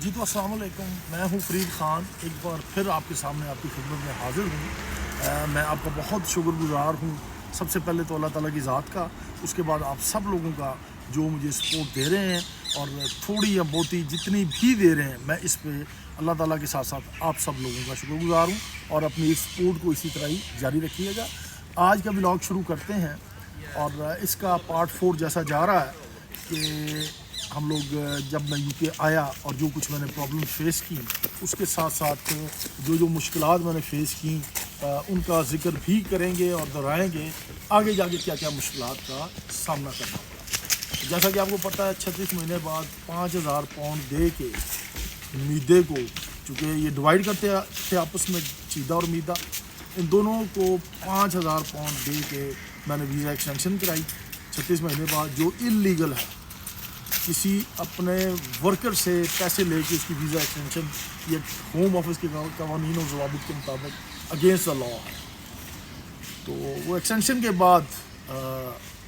जी तो अस्सलाम वालेकुम, मैं हूँ फरीद ख़ान। एक बार फिर आपके सामने आपकी खिदमत में हाज़िर हूँ। मैं आपका बहुत शुक्रगुज़ार हूँ। सबसे पहले तो अल्लाह ताला की ज़ात का, उसके बाद आप सब लोगों का जो मुझे सपोर्ट दे रहे हैं, और थोड़ी या बहुती जितनी भी दे रहे हैं, मैं इस पे अल्लाह ताला के साथ साथ आप सब लोगों का शुक्रगुज़ार हूँ। और अपनी इस सपोर्ट को इसी तरह ही जारी रखिएगा। आज का व्लॉग शुरू करते हैं, और इसका पार्ट 4 जैसा जा रहा है कि हम लोग जब मैं यूके आया और जो कुछ मैंने प्रॉब्लम फेस की, उसके साथ साथ जो मुश्किलात मैंने फेस की उनका ज़िक्र भी करेंगे और दोहराएंगे आगे जाके क्या क्या मुश्किलात का सामना करना पड़ा। जैसा कि आपको पता है, 36 महीने बाद 5000 पाउंड दे के मीदे को, चूँकि ये डिवाइड करते थे आपस में, चीदा और मीदा, इन दोनों को 5000 पाउंड दे के मैंने वीज़ा एक्सटेंशन कराई 36 महीने बाद, जो इलीगल है। किसी अपने वर्कर से पैसे लेके उसकी वीज़ा एक्सटेंशन ये होम ऑफिस के कवानीन और ज़वाबित के मुताबिक अगेंस्ट द लॉ है। तो वो एक्सटेंशन के बाद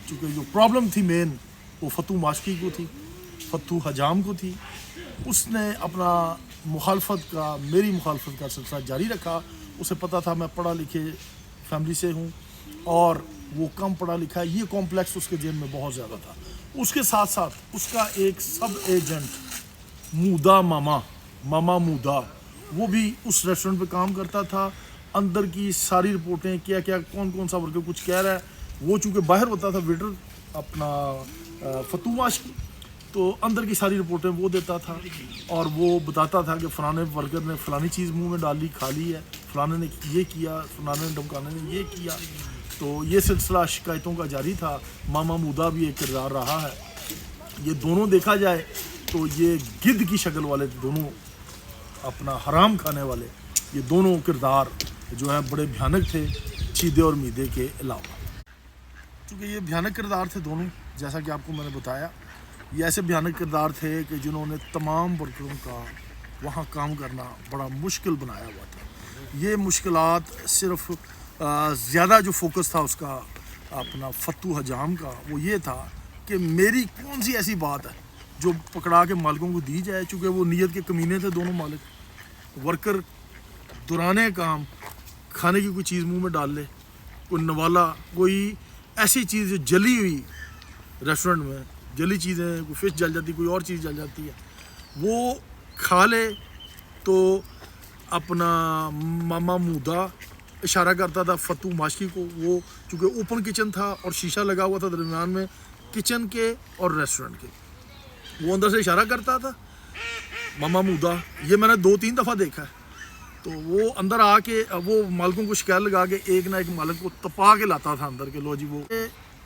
चूँकि जो प्रॉब्लम थी मेन, वो फतू माशकी को थी, फतू हजाम को थी। उसने अपना मेरी मुखालफत का सिलसिला जारी रखा। उसे पता था मैं पढ़ा लिखे फैमिली से हूँ और वो कम पढ़ा लिखा है, ये कॉम्प्लेक्स उसके जेब में बहुत ज़्यादा था। उसके साथ साथ उसका एक सब एजेंट मूदा मामा मूदा, वो भी उस रेस्टोरेंट पे काम करता था। अंदर की सारी रिपोर्टें, क्या क्या कौन कौन सा वर्कर कुछ कह रहा है, वो चूँकि बाहर होता था वेटर अपना फतूमाश की, तो अंदर की सारी रिपोर्टें वो देता था। और वो बताता था कि फ़लाने वर्कर ने फ़लानी चीज़ मुंह में डाली, खा ली है, फ़लाने ने ये किया, फ़लाने ने डमकाने ने ये किया। तो ये सिलसिला शिकायतों का जारी था। मामा मूदा भी एक किरदार रहा है। ये दोनों देखा जाए तो ये गिद्ध की शक्ल वाले दोनों, अपना हराम खाने वाले, ये दोनों किरदार जो है बड़े भयानक थे चीदे और मीदे के अलावा। क्योंकि ये भयानक किरदार थे दोनों, जैसा कि आपको मैंने बताया। ये ऐसे भयानक किरदार थे कि जिन्होंने तमाम वर्करों का वहाँ काम करना बड़ा मुश्किल बनाया हुआ था। ये मुश्किलात सिर्फ ज़्यादा जो फोकस था उसका अपना फतू हजाम का, वो ये था कि मेरी कौन सी ऐसी बात है जो पकड़ा के मालिकों को दी जाए। चूँकि वो नीयत के कमीने थे दोनों मालिक। वर्कर दुराने काम, खाने की कोई चीज़ मुंह में डाल ले, कोई नवाला, कोई ऐसी चीज़ जो जली हुई, रेस्टोरेंट में जली चीज़ें, कोई फ़िश जल जाती, कोई और चीज़ जल जाती है, वो खा ले तो अपना मामा मूदा इशारा करता था फतू माशकी को। वो चूँकि ओपन किचन था और शीशा लगा हुआ था दरमियान में किचन के और रेस्टोरेंट के, वो अंदर से इशारा करता था मामा मूदा। ये मैंने 2-3 दफ़ा देखा है। तो वो अंदर आके वो मालिकों को शिकायत लगा के एक ना एक मालिक को तपा के लाता था अंदर के। लो जी, वो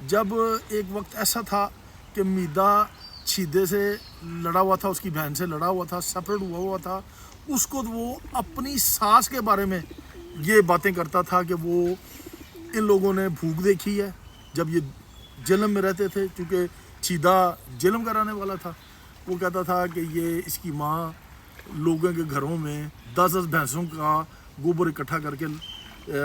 जब एक वक्त ऐसा था कि मीदा चीदे से लड़ा हुआ था, उसकी बहन से लड़ा हुआ था, सेपरेट हुआ था। उसको वो अपनी सास के बारे में ये बातें करता था कि वो इन लोगों ने भूख देखी है जब ये जेलम में रहते थे, क्योंकि चीदा जेलम का रहने वाला था। वो कहता था कि ये इसकी माँ लोगों के घरों में 10-10 भैंसों का गोबर इकट्ठा करके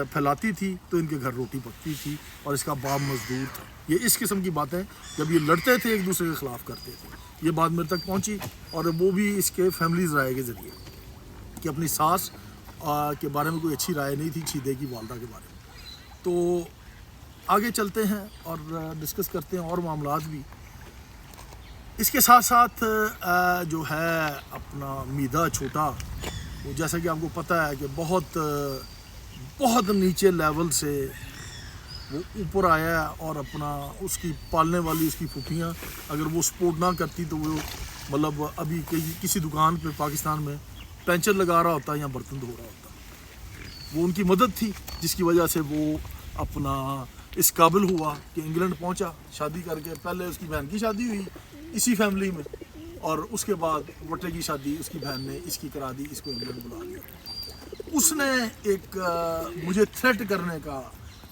फैलाती थी, तो इनके घर रोटी पकती थी, और इसका बाप मजदूर था। ये इस किस्म की बातें जब ये लड़ते थे एक दूसरे के ख़िलाफ़ करते थे। ये बात मेरे तक पहुंची, और वो भी इसके फैमिलीज़ राय के ज़रिए कि अपनी सास के बारे में कोई अच्छी राय नहीं थी, चीदे की वालदा के बारे में। तो आगे चलते हैं और डिस्कस करते हैं और मामलात भी। इसके साथ साथ जो है अपना मीदा छोटा, वो जैसा कि आपको पता है कि बहुत नीचे लेवल से वो ऊपर आया है, और अपना उसकी पालने वाली उसकी फूफियाँ अगर वो सपोर्ट ना करती तो वो मतलब अभी किसी दुकान पे पाकिस्तान में पेंचर लगा रहा होता या बर्तन धो रहा होता। वो उनकी मदद थी, जिसकी वजह से वो अपना इस काबिल हुआ कि इंग्लैंड पहुंचा शादी करके। पहले उसकी बहन की शादी हुई इसी फैमिली में, और उसके बाद वटे की शादी उसकी बहन ने इसकी करा दी, इसको इंग्लैंड बुला लिया। उसने एक मुझे थ्रेट करने का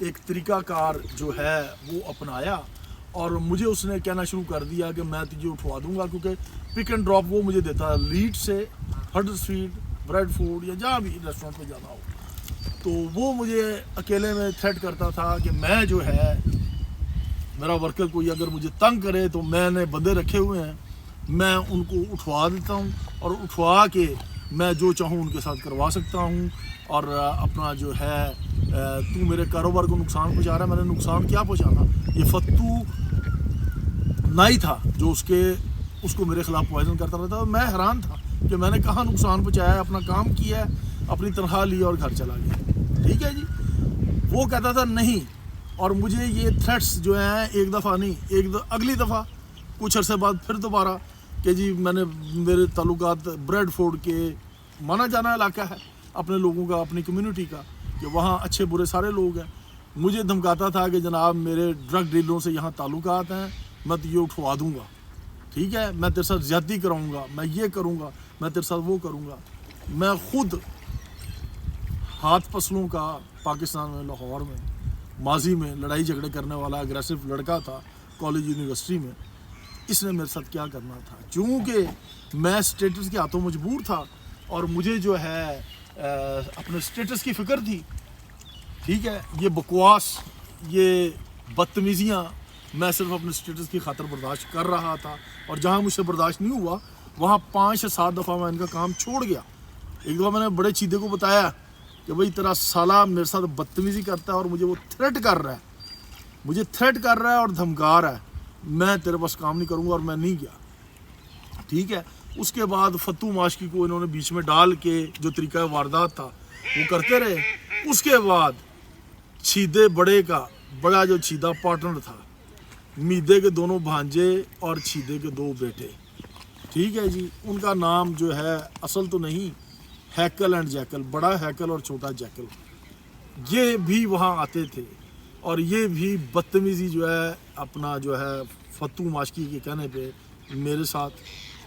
एक तरीक़ाकार जो है वो अपनाया, और मुझे उसने कहना शुरू कर दिया कि मैं तुझे उठवा दूंगा, क्योंकि पिक एंड ड्रॉप वो मुझे देता है लीड से हडर्सफील्ड, ब्रेडफोर्ड या जहाँ भी रेस्टोरेंट पे जाना हो। तो वो मुझे अकेले में थ्रेट करता था कि मैं जो है, मेरा वर्कर कोई अगर मुझे तंग करे तो मैंने बंदे रखे हुए हैं, میں ان کو اٹھوا دیتا ہوں اور اٹھوا کے میں جو چاہوں ان کے ساتھ کروا سکتا ہوں. اور اپنا جو ہے تو میرے کاروبار کو نقصان پہنچا رہا ہے. میں نے نقصان کیا پہنچانا؟ یہ فتو نائی تھا جو اس کو میرے خلاف پوائزن کرتا رہتا تھا. میں حیران تھا کہ میں نے کہاں نقصان پہنچایا ہے. اپنا کام کیا ہے, اپنی تنخواہ لی اور گھر چلا گیا. ٹھیک ہے جی. وہ کہتا تھا نہیں, اور مجھے یہ تھریٹس جو ہیں ایک دفعہ نہیں, اگلی دفعہ کچھ عرصے بعد پھر دوبارہ کہ جی میرے تعلقات بریڈ فورڈ کے مانا جانا علاقہ ہے اپنے لوگوں کا, اپنی کمیونٹی کا, کہ وہاں اچھے برے سارے لوگ ہیں. مجھے دھمکاتا تھا کہ جناب میرے ڈرگ ڈیلروں سے یہاں تعلقات ہیں, میں تو یہ اٹھوا دوں گا. ٹھیک ہے, میں تیرے ساتھ زیادتی کراؤں گا, میں یہ کروں گا, میں تیرے ساتھ وہ کروں گا. میں خود ہاتھ پسلوں کا پاکستان میں لاہور میں ماضی میں لڑائی جھگڑے کرنے والا اگریسو لڑکا تھا کالج یونیورسٹی میں. اس نے میرے ساتھ کیا کرنا تھا؟ چونکہ میں اسٹیٹس کے ہاتھوں مجبور تھا اور مجھے جو ہے اپنے اسٹیٹس کی فکر تھی. ٹھیک ہے, یہ بکواس, یہ بدتمیزیاں میں صرف اپنے اسٹیٹس کی خاطر برداشت کر رہا تھا, اور جہاں مجھ سے برداشت نہیں ہوا وہاں 5 سے 7 دفعہ میں ان کا کام چھوڑ گیا. ایک دفعہ میں نے بڑے چیدے کو بتایا کہ بھائی تیرا سالہ میرے ساتھ بدتمیزی کرتا ہے اور مجھے وہ تھریٹ کر رہا ہے, اور دھمکا رہا ہے, میں تیرے پاس کام نہیں کروں گا, اور میں نہیں گیا. ٹھیک ہے. اس کے بعد فتو ماشکی کو انہوں نے بیچ میں ڈال کے جو طریقہ واردات تھا وہ کرتے رہے. اس کے بعد چھیدے بڑا جو چھیدہ پارٹنر تھا, میدے کے دونوں بھانجے اور چھیدے کے 2 بیٹے. ٹھیک ہے جی. ان کا نام جو ہے اصل تو نہیں, ہیکل اینڈ جیکل, بڑا ہیکل اور چھوٹا جیکل, یہ بھی وہاں آتے تھے. اور یہ بھی بدتمیزی جو ہے اپنا جو ہے فتو ماشکی کے کہنے پہ میرے ساتھ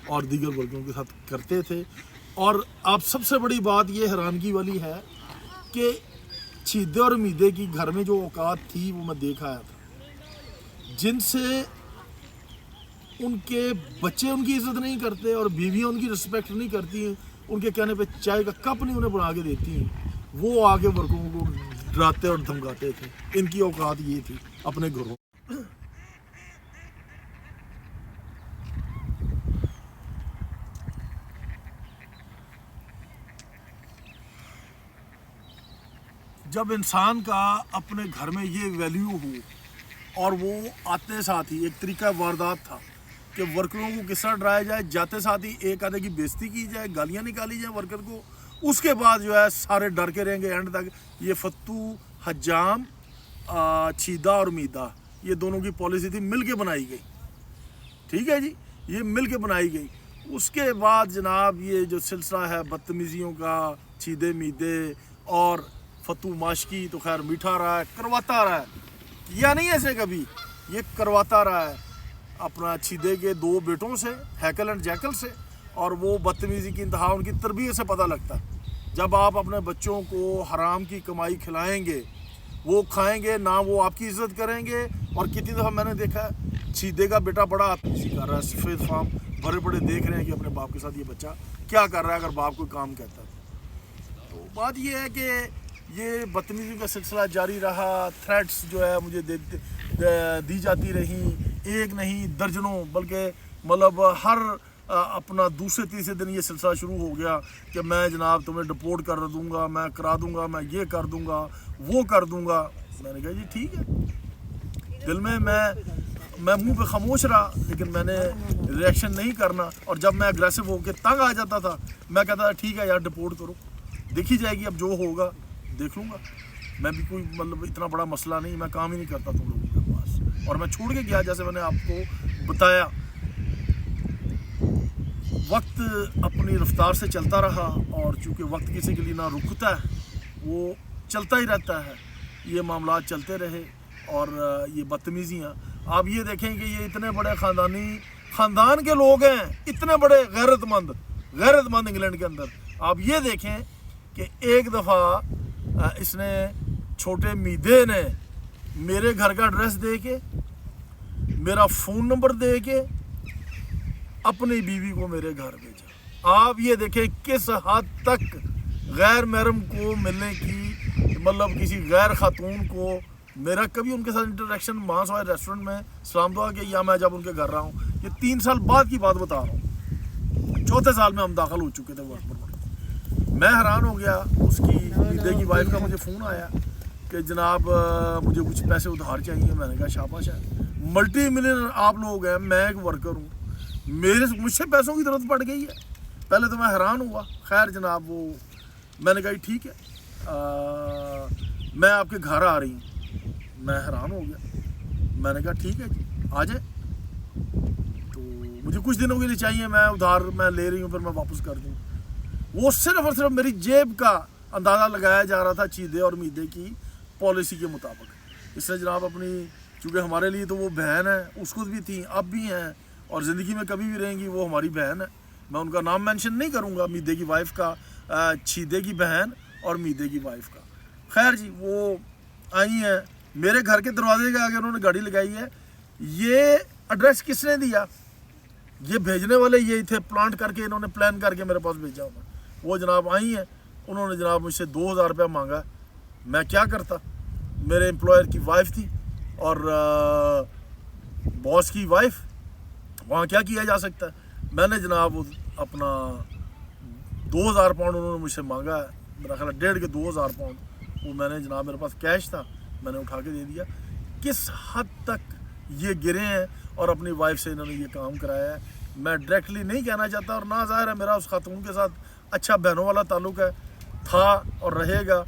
اور دیگر ورکروں کے ساتھ کرتے تھے. اور اب سب سے بڑی بات یہ حیرانگی والی ہے کہ چھیدے اور میدے کی گھر میں جو اوقات تھی وہ میں دیکھ آیا تھا, جن سے ان کے بچے ان کی عزت نہیں کرتے اور بیویاں ان کی رسپیکٹ نہیں کرتی ہیں. ان کے کہنے پہ چائے کا کپ نہیں انہیں بنا کے دیتی ہیں. وہ آگے ورکروں کو ڈراتے اور دھمکاتے تھے. ان کی اوقات یہ تھی اپنے گھروں. جب انسان کا اپنے گھر میں یہ ویلیو ہو, اور وہ آتے ساتھ ہی ایک طریقہ واردات تھا کہ ورکروں کو کس طرح ڈرایا جائے, جاتے ساتھ ہی ایک آدھے کی بےزتی کی جائے, گالیاں نکالی جائیں ورکر کو, اس کے بعد جو ہے سارے ڈر کے رہیں گے اینڈ تک. یہ فتو, حجام, چھیدہ اور میدہ, یہ دونوں کی پالیسی تھی, مل کے بنائی گئی. ٹھیک ہے جی. یہ مل کے بنائی گئی. اس کے بعد جناب یہ جو سلسلہ ہے بدتمیزیوں کا, چھیدے میدے اور فتو ماشکی تو خیر میٹھا رہا ہے, کرواتا رہا ہے, یا نہیں ایسے کبھی, یہ کرواتا رہا ہے اپنا چھیدے کے 2 بیٹوں سے, ہیکل اینڈ جیکل سے. اور وہ بدتمیزی کی انتہا ان کی تربیت سے پتہ لگتا ہے. جب آپ اپنے بچوں کو حرام کی کمائی کھلائیں گے, وہ کھائیں گے نہ, وہ آپ کی عزت کریں گے. اور کتنی دفعہ میں نے دیکھا ہے چھیدے کا بیٹا بڑا آتمیزی کر رہا ہے, سفید فام بڑے دیکھ رہے ہیں کہ اپنے باپ کے ساتھ یہ بچہ کیا کر رہا ہے اگر باپ کوئی کام کہتا ہے. تو بات یہ ہے کہ یہ بدتمیزی کا سلسلہ جاری رہا. تھریٹس جو ہے مجھے دی جاتی رہیں, ایک نہیں درجنوں, بلکہ مطلب ہر اپنا دوسرے تیسرے دن یہ سلسلہ شروع ہو گیا کہ میں جناب تمہیں ڈپورٹ کر دوں گا, میں کرا دوں گا, میں یہ کر دوں گا, وہ کر دوں گا. میں نے کہا جی ٹھیک ہے. دل میں منہ پہ خاموش رہا, لیکن میں نے ریئیکشن نہیں کرنا. اور جب میں اگریسو ہو کے تنگ آ جاتا تھا, میں کہتا تھا ٹھیک ہے یار ڈپورٹ کرو, دیکھی جائے گی, اب جو ہوگا دیکھ لوں گا. میں بھی کوئی مطلب اتنا بڑا مسئلہ نہیں, میں کام ہی نہیں کرتا تم لوگوں کے پاس. اور میں چھوڑ کے گیا, جیسے میں نے آپ کو بتایا. وقت اپنی رفتار سے چلتا رہا, اور چونکہ وقت کسی کے لیے نہ رکتا ہے, وہ چلتا ہی رہتا ہے. یہ معاملات چلتے رہے, اور یہ بدتمیزیاں آپ یہ دیکھیں کہ یہ اتنے بڑے خاندان کے لوگ ہیں, اتنے بڑے غیرت مند انگلینڈ کے اندر. آپ یہ دیکھیں کہ ایک دفعہ اس نے چھوٹے میدے نے میرے گھر کا ایڈریس دے کے, میرا فون نمبر دے کے اپنی بیوی کو میرے گھر بھیجا. آپ یہ دیکھیں کس حد تک غیر محرم کو ملنے کی, مطلب کسی غیر خاتون کو, میرا کبھی ان کے ساتھ انٹریکشن ماس ہوا ریسٹورنٹ میں سلام دعا کے, یا میں جب ان کے گھر رہا ہوں, یہ 3 سال بعد کی بات بتا رہا ہوں. चौथे साल में हम दाखिल हो चुके थे वर्क परमिट। मैं हैरान हो गया, उसकी मीदे की वाइफ का मुझे फ़ोन आया कि जनाब मुझे कुछ पैसे उधार चाहिए। मैंने कहा शाबाश है, मल्टी मिलियनर आप लोग हैं, मैं एक वर्कर हूँ, मुझसे पैसों की ज़रूरत पड़ गई है। पहले तो मैं हैरान हुआ। खैर जनाब वो मैंने कहा ठीक है, मैं आपके घर आ रही हूँ। मैं हैरान हो गया। मैंने कहा ठीक है जी आ जाए, तो मुझे कुछ दिनों के लिए चाहिए, मैं उधार मैं ले रही हूँ, फिर मैं वापस कर दूँ। वो सिर्फ और सिर्फ मेरी जेब का अंदाज़ा लगाया जा रहा था चीदे और मीदे की पॉलिसी के मुताबिक। इसने जनाब अपनी, चूँकि हमारे लिए तो वो बहन है, उसको भी थी, अब भी हैं और ज़िंदगी में कभी भी रहेंगी, वो हमारी बहन है। मैं उनका नाम मेंशन नहीं करूँगा, मीदे की वाइफ का, चीदे की बहन और मीदे की वाइफ का। खैर जी वो आई हैं मेरे घर के दरवाजे के आगे, उन्होंने गाड़ी लगाई है। ये एड्रेस किसने दिया? ये भेजने वाले यही थे, प्लांट करके इन्होंने प्लान करके मेरे पास भेजा हुआ। वो जनाब आई हैं, उन्होंने जनाब मुझसे 2000 रुपया मांगा। मैं क्या करता, मेरे एम्प्लॉयर की वाइफ थी और बॉस की वाइफ, वहाँ क्या किया जा सकता है। मैंने जनाब अपना 2000 पाउंड उन्होंने मुझसे मांगा है, मेरा ख्याल 1.5 के 2000 पाउंड, वो मैंने जनाब, मेरे पास कैश था, मैंने उठा के दे दिया। किस हद तक ये गिरे हैं और अपनी वाइफ से इन्होंने ये काम कराया है, मैं डायरेक्टली नहीं कहना चाहता, और ना ज़ाहिर है मेरा उस खातून के साथ अच्छा बहनों वाला ताल्लुक़ है, था और रहेगा,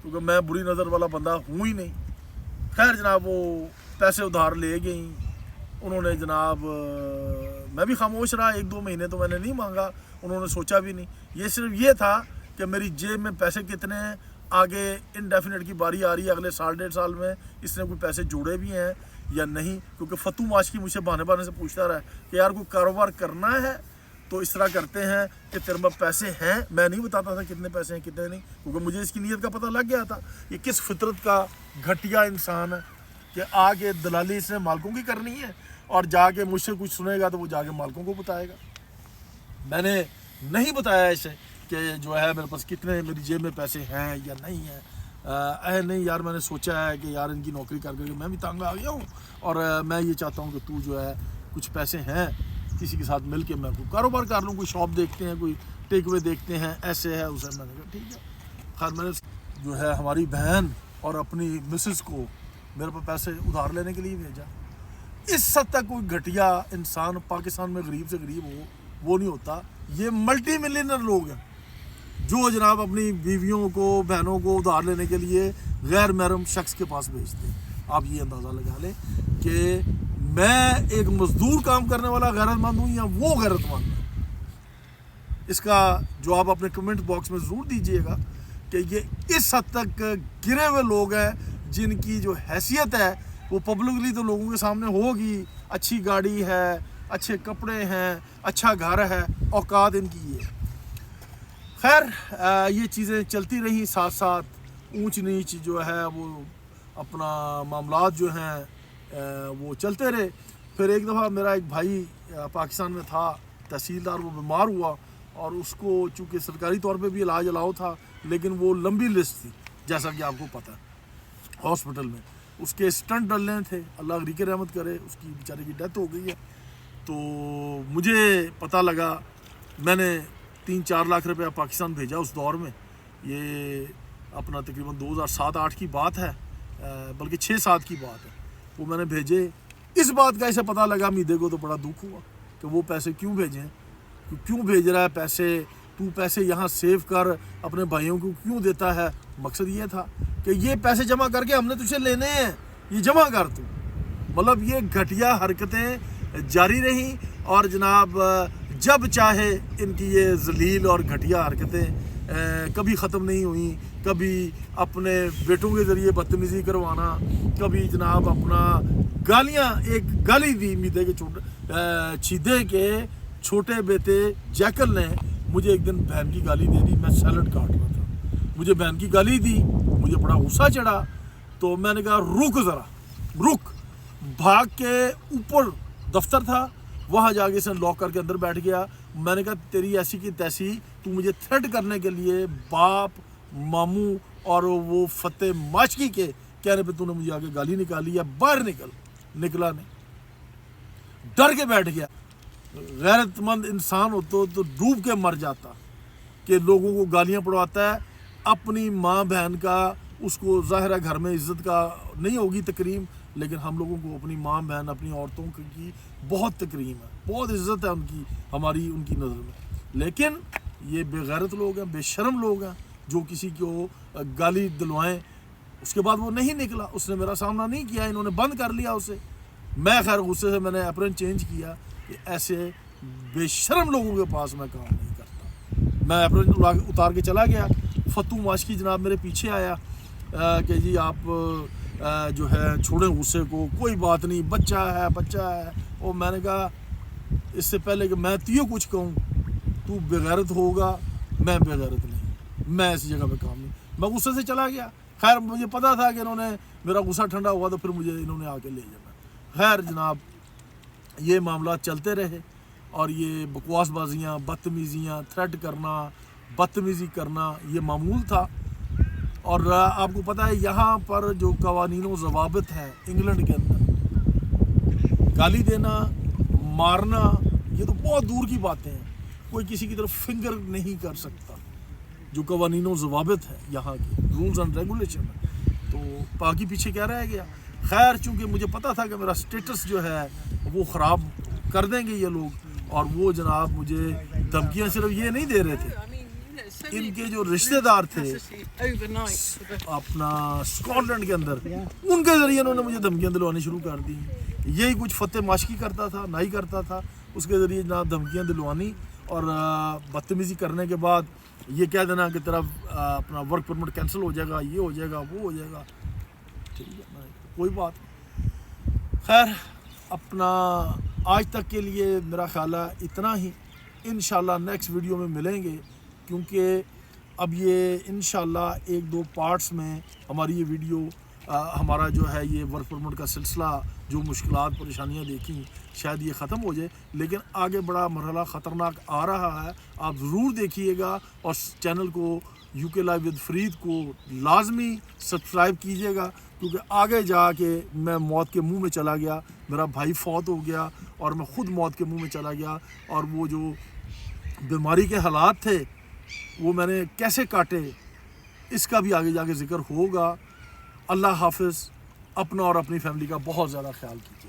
क्योंकि मैं बुरी नज़र वाला बंदा हूँ ही नहीं। खैर जनाब वो पैसे उधार ले गई उन्होंने जनाब, मैं भी खामोश रहा, 1-2 महीने तो मैंने नहीं मांगा, उन्होंने सोचा भी नहीं। ये सिर्फ ये था कि मेरी जेब में पैसे कितने हैं, आगे इनडेफिनेट की बारी आ रही है, अगले 1.5 साल में इसने कोई पैसे जोड़े भी हैं या नहीं, क्योंकि फतू माशकी मुझसे बहाने से पूछता रहा कि यार कोई कारोबार करना है तो इस तरह करते हैं कि तेरे में पैसे हैं। मैं नहीं बताता था कितने पैसे हैं कितने नहीं, क्योंकि मुझे इसकी नीयत का पता लग गया था। ये किस फितरत का घटिया इंसान है कि आगे दलाली इसने मालिकों की करनी है और जाके मुझसे कुछ सुनेगा तो वो जाके मालिकों को बताएगा। मैंने नहीं बताया इसे कि जो है मेरे पास कितने, मेरी जेब में पैसे हैं या नहीं है। नहीं यार, मैंने सोचा है कि यार इनकी नौकरी कर करके मैं भी तंग आ गया हूँ और मैं ये चाहता हूँ कि तू जो है कुछ पैसे हैं, किसी के साथ मिल के मैं कोई कारोबार कर लूँ, कोई शॉप देखते हैं, कोई टेक अवे देखते हैं, ऐसे है उसे। मैंने कहा ठीक है। खैर मैंने जो है हमारी बहन और अपनी मिसेस को मेरे पास पैसे उधार लेने के लिए भेजा। इस हद तक कोई घटिया इंसान पाकिस्तान में गरीब से गरीब हो वो नहीं होता। ये मल्टी मिलियनर लोग हैं जो जनाब अपनी बीवियों को, बहनों को उधार लेने के लिए गैर महरम शख्स के पास भेजते हैं। आप ये अंदाज़ा लगा लें कि मैं एक मजदूर काम करने वाला गैरतमंद हूँ या वो गैरतमंद है। इसका जवाब अपने कमेंट बॉक्स में ज़रूर दीजिएगा कि ये इस हद तक गिरे हुए लोग हैं जिनकी जो हैसियत है वो पब्लिकली तो लोगों के सामने होगी, अच्छी गाड़ी है, अच्छे कपड़े हैं, अच्छा घर है, औकात इनकी ये। खैर ये चीज़ें चलती रहीं, साथ साथ ऊंच नीच जो है वो अपना मामलात जो हैं वो चलते रहे। फिर एक दफ़ा मेरा एक भाई पाकिस्तान में था, तहसीलदार, वो बीमार हुआ और उसको चूँकि सरकारी तौर पे भी इलाज अलाउ था, लेकिन वो लंबी लिस्ट थी जैसा कि आपको पता है। हॉस्पिटल में उसके स्टंट डलने थे, अल्लाह गरीक रहमत करे, उसकी बेचारे की डेथ हो गई है। तो मुझे पता लगा, मैंने 3-4 लाख रुपया पाकिस्तान भेजा उस दौर में। ये अपना तकरीबन 2007-8 की बात है, बल्कि 6-7 की बात है। वो मैंने भेजे। इस बात का इसे पता लगा, मीदे को तो बड़ा दुख हुआ कि वो पैसे क्यों भेजें, क्यों भेज रहा है पैसे, तू पैसे यहाँ सेव कर, अपने भाइयों को क्यों देता है। मकसद ये था कि ये पैसे जमा करके हमने तुझे लेने हैं, ये जमा कर तू। मतलब ये घटिया हरकतें जारी रहीं और जनाब जब चाहे इनकी ये जलील और घटिया हरकतें कभी ख़त्म नहीं हुई। कभी अपने बेटों के ज़रिए बदतमीज़ी करवाना, कभी जनाब अपना गालियाँ, एक गाली दी मीदे के चीदे के छोटे बेटे जैकल ने मुझे एक दिन बहन की गाली दे दी। मैं सैलड काट रहा था, मुझे बहन की गाली दी, मुझे बड़ा गुस्सा चढ़ा। तो मैंने कहा रुक ज़रा, रुक। भाग के ऊपर दफ्तर था, वहाँ जाके से लॉक करके अंदर बैठ गया। मैंने कहा तेरी ऐसी की तैसी, तू मुझे थ्रेट करने के लिए बाप, मामू और वो फतेह माशकी के कहने पे तूने मुझे आगे गाली निकाली है, बाहर निकल। निकला नहीं, डर के बैठ गया। غیرت مند انسان ہوتا تو ڈوب کے مر جاتا کہ لوگوں کو گالیاں پڑواتا ہے. اپنی ماں بہن کا اس کو ظاہر ہے گھر میں عزت کا نہیں ہوگی تکریم، لیکن ہم لوگوں کو اپنی ماں بہن اپنی عورتوں کی بہت تکریم ہے، بہت عزت ہے ان کی، ہماری ان کی نظر میں. لیکن یہ بے غیرت لوگ ہیں، بے شرم لوگ ہیں جو کسی کو گالی دلوائیں. اس کے بعد وہ نہیں نکلا، اس نے میرا سامنا نہیں کیا، انہوں نے بند کر لیا اسے. میں خیر غصے سے میں نے اپرن چینج کیا کہ ایسے بے شرم لوگوں کے پاس میں کام نہیں کرتا. میں اپرن اتار کے چلا گیا. فتو ماشکی جناب میرے پیچھے آیا کہ جی آپ جو ہے چھوڑیں غصے کو، کوئی بات نہیں، بچہ ہے. اور میں نے کہا اس سے پہلے کہ میں تیوں کچھ کہوں تو بے غیرت ہوگا، میں بے غیرت نہیں، میں ایسی جگہ پہ کام نہیں. میں غصے سے چلا گیا. خیر مجھے پتا تھا کہ انہوں نے میرا غصہ ٹھنڈا ہوا تو پھر مجھے انہوں نے آ کے لے جانا. خیر جناب یہ معاملات چلتے رہے اور یہ بکواس بازیاں، بدتمیزیاں، تھریٹ کرنا، بدتمیزی کرنا یہ معمول تھا. اور آپ کو پتہ ہے یہاں پر جو قوانین و ضوابط ہیں انگلینڈ کے اندر، گالی دینا، مارنا، یہ تو بہت دور کی باتیں ہیں. کوئی کسی کی طرف فنگر نہیں کر سکتا. جو قوانین و ضوابط ہیں یہاں کے رولز اینڈ ریگولیشن ہیں، تو باقی پیچھے کیا رہ گیا. خیر چونکہ مجھے پتا تھا کہ میرا سٹیٹس جو ہے وہ خراب کر دیں گے یہ لوگ، اور وہ جناب مجھے دھمکیاں صرف یہ نہیں دے رہے تھے، ان کے جو رشتہ دار تھے اپنا اسکاٹ لینڈ کے اندر، ان کے ذریعے انہوں نے مجھے دھمکیاں دلوانی شروع کر دی. یہی کچھ فتح ماشکی کرتا تھا، نائی کرتا تھا، اس کے ذریعے جناب دھمکیاں دلوانی اور بدتمیزی کرنے کے بعد یہ کہہ دینا کہ تیرا اپنا ورک پرمٹ کینسل ہو جائے گا، یہ ہو جائے گا، وہ ہو جائے گا. ٹھیک ہے کوئی بات نہیں. خیر اپنا آج تک کے لیے میرا خیال ہے اتنا ہی. انشاءاللہ نیکسٹ ویڈیو میں ملیں گے، کیونکہ اب یہ انشاءاللہ 1-2 پارٹس میں ہماری یہ ویڈیو ہمارا جو ہے یہ ورک پرمٹ کا سلسلہ جو مشکلات پریشانیاں دیکھیں شاید یہ ختم ہو جائے، لیکن آگے بڑا مرحلہ خطرناک آ رہا ہے. آپ ضرور دیکھیے گا اور چینل کو UK لائیو ود فرید کو لازمی سبسکرائب کیجیے گا، کیونکہ آگے جا کے میں موت کے منہ میں چلا گیا، میرا بھائی فوت ہو گیا اور میں خود موت کے منہ میں چلا گیا، اور وہ جو بیماری کے حالات تھے وہ میں نے کیسے کاٹے اس کا بھی آگے جا کے ذکر ہوگا. اللہ حافظ. اپنا اور اپنی فیملی کا بہت زیادہ خیال کیجیے.